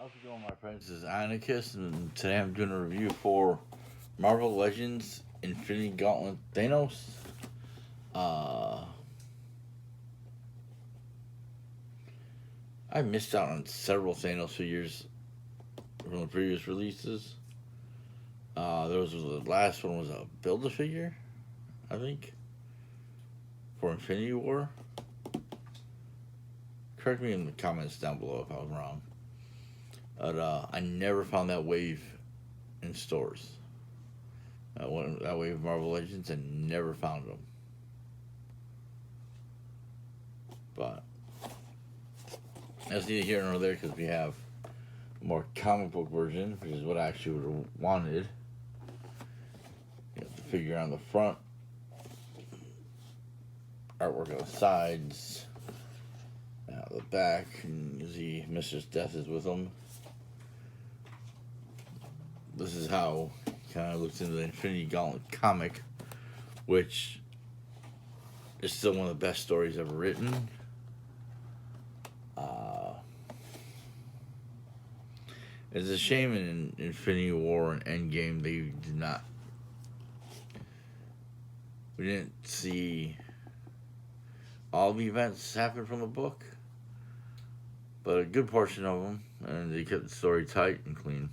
How's it going, my friends? This is Ionacus, and today I'm doing a review for Marvel Legends Infinity Gauntlet Thanos. Uh, I missed out on several Thanos figures from the previous releases. The last one was a Build-A-Figure, I think, for Infinity War. Correct me in the comments down below if I was wrong. But I never found that wave in stores. That wave of Marvel Legends, and never found them. But that's neither here nor there because we have a more comic book version, which is what I actually would have wanted. You have the figure on the front, artwork on the sides, out the back, and you see Mistress Death is with them. This is how it kind of looks into the Infinity Gauntlet comic, which is still one of the best stories ever written. It's a shame in Infinity War and Endgame they did not. We didn't see all the events happen from the book, but a good portion of them, and they kept the story tight and clean.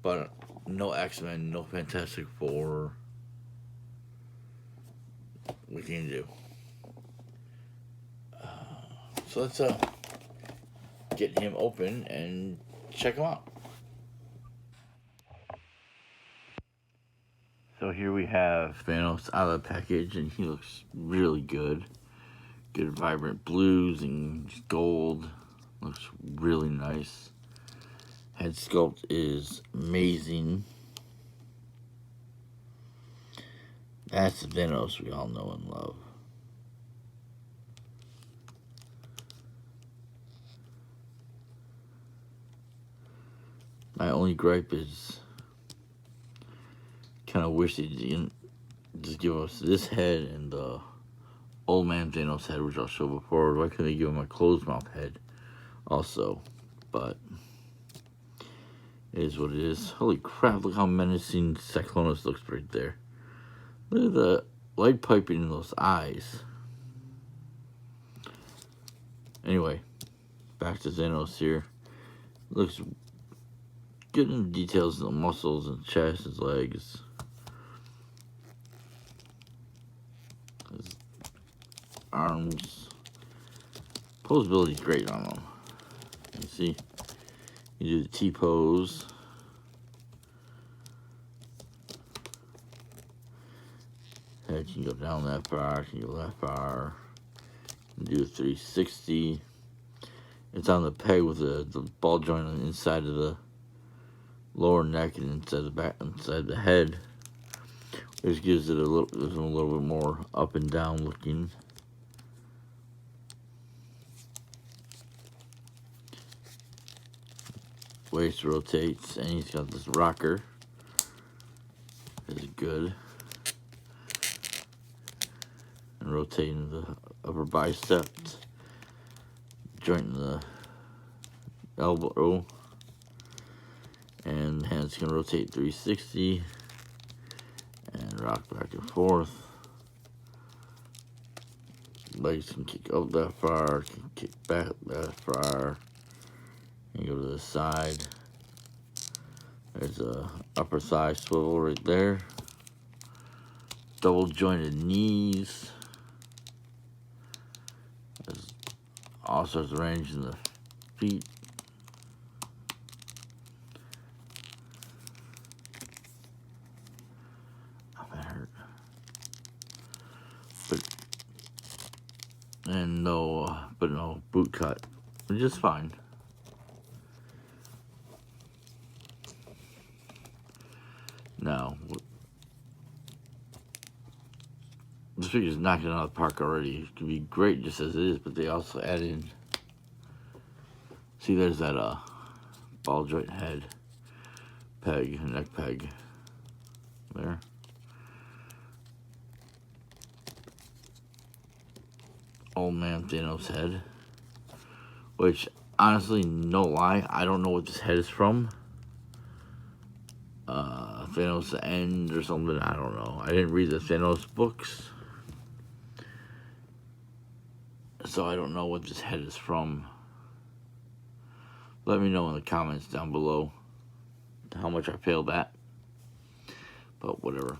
But no X-Men, no Fantastic Four. What can you do? So let's get him open and check him out. So here we have Thanos out of the package, and he looks really good. Good vibrant blues and gold. Looks really nice. Head sculpt is amazing. That's the Thanos we all know and love. My only gripe is kind of wish they didn't just give us this head and the old man Thanos head, which I'll show before. Why couldn't they give him a closed mouth head also? But it is what it is. Holy crap, look how menacing Cyclonus looks right there. Look at the light piping in those eyes. Anyway, back to Thanos here. Looks good in the details of the muscles and chest, his legs. His arms. Posability is great on him. You see, you do the T-pose. Head can go down that far, can go that far. You can do a 360. It's on the peg with the ball joint on the inside of the lower neck and inside the back, inside the head, which gives it a little bit more up and down looking. Waist rotates, and he's got this rocker. Is good. And rotating the upper bicep, joint in the elbow, and hands can rotate 360 and rock back and forth. Legs can kick up that far, can kick back that far, and go to the side. There's a upper thigh swivel right there. Double jointed knees. There's all sorts of range in the feet. Oh, that hurt. But no boot cut, which is fine. Now, this figure's knocking it out of the park already. It could be great just as it is, but they also add in. See, there's that ball joint head peg, neck peg. There. Old man Thanos head, which honestly, no lie, I don't know what this head is from. Thanos the End or something, I don't know. I didn't read the Thanos books, so I don't know what this head is from. Let me know in the comments down below how much I failed at. But whatever.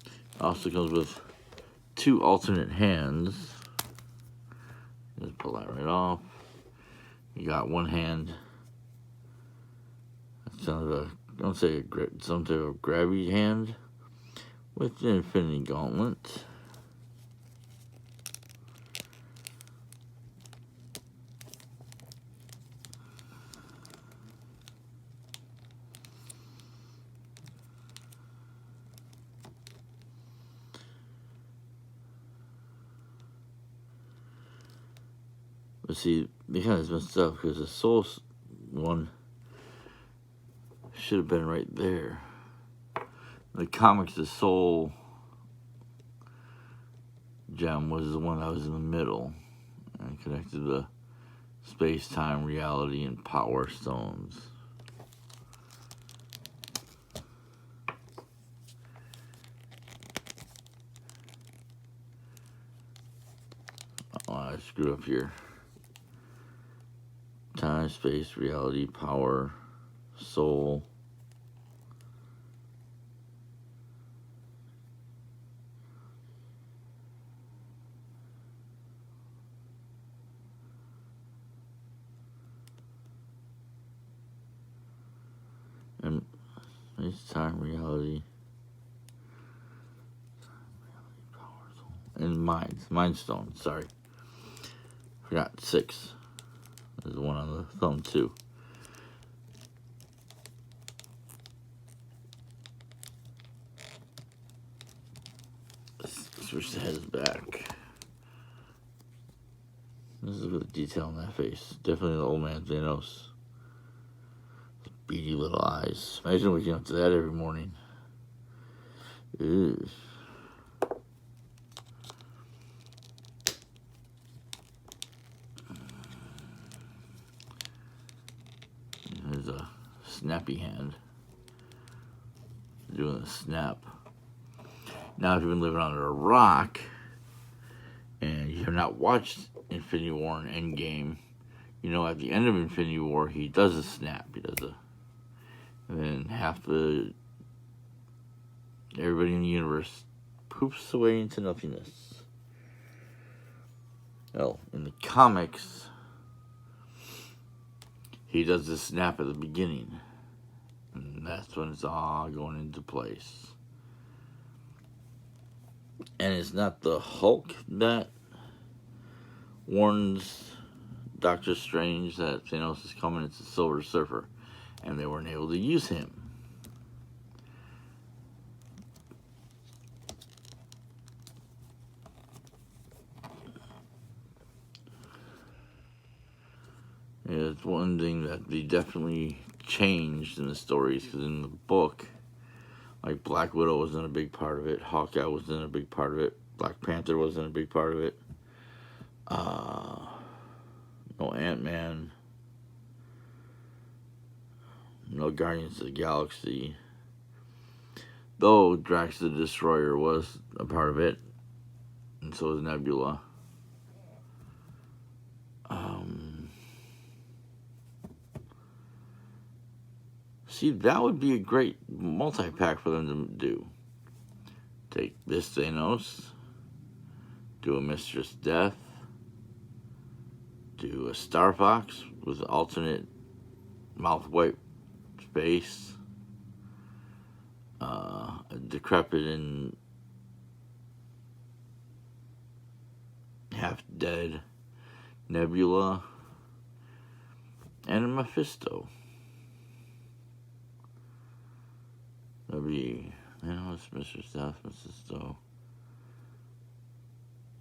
It also comes with 2 alternate hands. Just pull that right off. You got one hand. That's kind of a, don't say some type of grabby hand with the Infinity Gauntlet. But see, they kind of messed up because the soul one should have been right there. In the comics, the soul gem was the one that was in the middle and connected the space-time, reality, and power stones. Oh, I screwed up here. Time, space, reality, power, soul. And space, time, reality, power, soul, and mind stone. Sorry, forgot 6. There's one on the thumb too. Let's switch the heads back. This is a good detail on that face. Definitely the old man Thanos. Beady little eyes. Imagine waking up to that every morning. Ew. There's a snappy hand. Doing a snap. Now, if you've been living under a rock and you have not watched Infinity War and Endgame, you know at the end of Infinity War he does a snap. He does a, and then everybody in the universe poops away into nothingness. Well, in the comics, he does the snap at the beginning, and that's when it's all going into place. And it's not the Hulk that warns Doctor Strange that Thanos is coming, it's the Silver Surfer, and they weren't able to use him. Yeah, it's one thing that they definitely changed in the stories, because in the book, like Black Widow wasn't a big part of it, Hawkeye wasn't a big part of it, Black Panther wasn't a big part of it, no Ant-Man, no Guardians of the Galaxy, though Drax the Destroyer was a part of it, and so was Nebula. See, that would be a great multi-pack for them to do. Take this Thanos, do a Mistress Death, do a Star Fox with alternate mouth wipe face, a decrepit and half dead Nebula, and a Mephisto. That'd be, it's Mr. Death, Mephisto.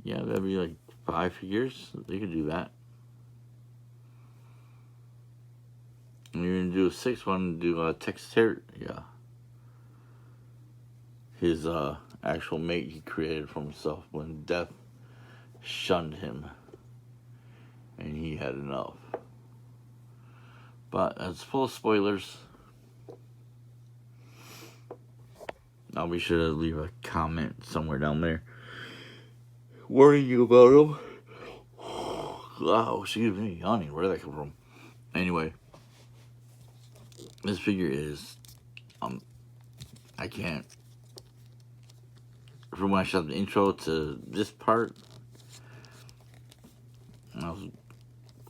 Yeah, that'd be like 5 figures. They could do that. And you're gonna do a 6th one, do a Texter, yeah. His actual mate he created for himself when death shunned him, and he had enough. But it's full of spoilers. I'll be sure to leave a comment somewhere down there warning you about them. Oh, excuse me, yawning. Where did that come from? Anyway, this figure is, I can't. From when I shot the intro to this part, I was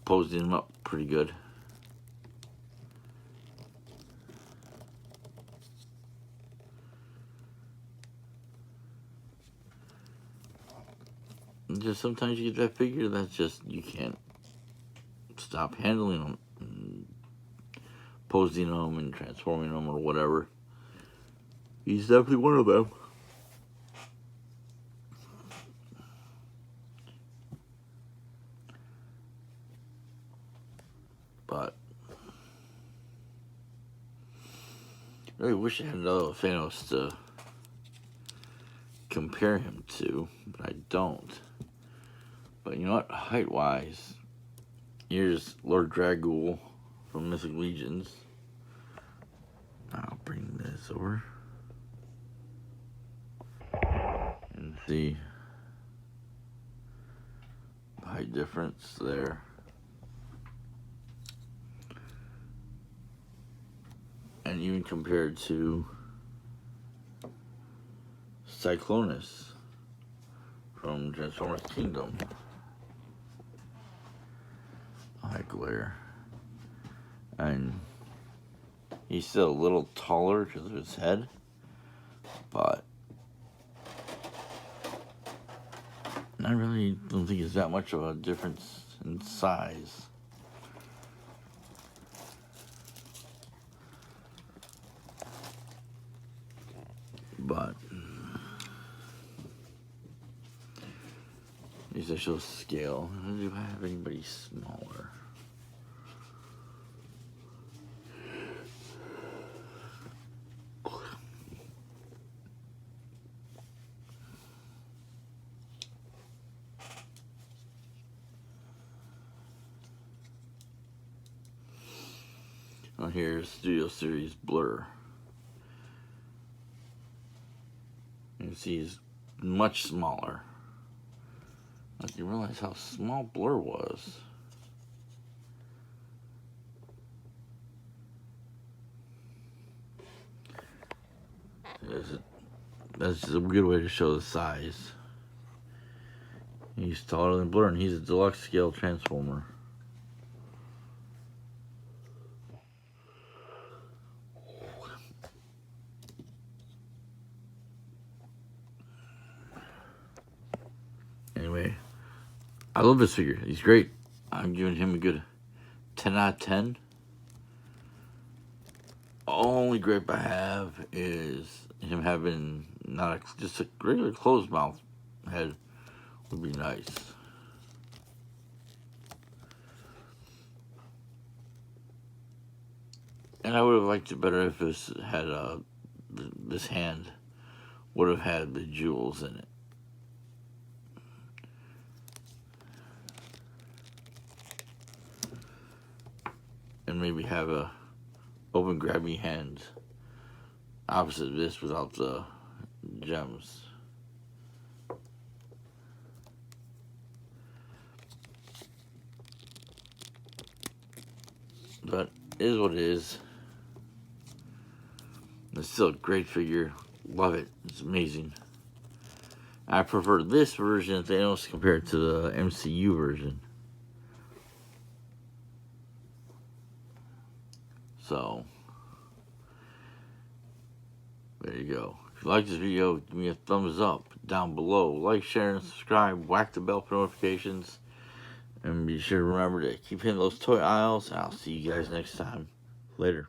posing him up pretty good. Just sometimes you get that figure that's just, you can't stop handling them, and posing them and transforming them or whatever. He's definitely one of them. But I really wish I had another Thanos to compare him to, but I don't. But you know what? Height-wise, here's Lord Dragul from Mythic Legions. I'll bring this over and see the height difference there. And even compared to Cyclonus from Transformers Kingdom. High glare. And he's still a little taller because of his head, but I really don't think it's that much of a difference in size. But at least I show scale. Do I have anybody smaller? Oh, here's Studio Series Blur. You can see he's much smaller. I didn't realize how small Blur was. That's just a good way to show the size. He's taller than Blur, and he's a deluxe scale transformer. Anyway, I love this figure. He's great. I'm giving him a good 10 out of 10. Only gripe I have is him having not just a regular closed mouth head would be nice. And I would have liked it better if this had this hand would have had the jewels in it. And maybe have a open grabby hand opposite of this without the gems. But it is what it is. It's still a great figure. Love it. It's amazing. I prefer this version of Thanos compared to the MCU version. So, there you go. If you like this video, give me a thumbs up down below. Like, share, and subscribe. Whack the bell for notifications. And be sure to remember to keep hitting those toy aisles. And I'll see you guys next time. Later.